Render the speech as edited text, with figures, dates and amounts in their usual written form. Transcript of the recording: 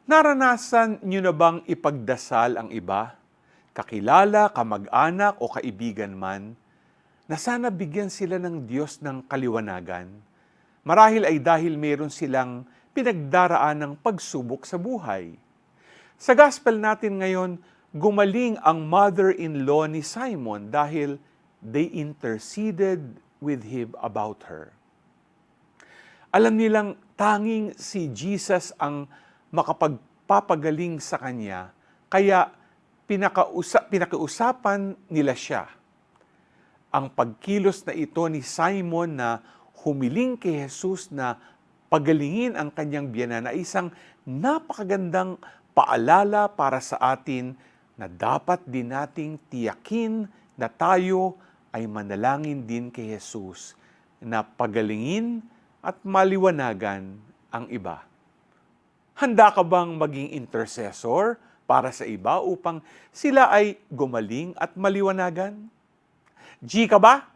Naranasan niyo na bang ipagdasal ang iba, kakilala, kamag-anak o kaibigan man, na sana bigyan sila ng Diyos ng kaliwanagan? Marahil ay dahil meron silang pinagdaraan ng pagsubok sa buhay. Sa gospel natin ngayon, gumaling ang mother-in-law ni Simon dahil they interceded with him about her. Alam nilang tanging si Jesus ang makapagpapagaling sa kanya, kaya pinakiusapan nila siya. Ang pagkilos na ito ni Simon na humiling kay Jesus na pagalingin ang kanyang biyanan ay isang napakagandang paalala para sa atin na dapat din nating tiyakin na tayo ay manalangin din kay Jesus na pagalingin at maliwanagan ang iba. Handa ka bang maging intercessor para sa iba upang sila ay gumaling at maliwanagan? G ka ba?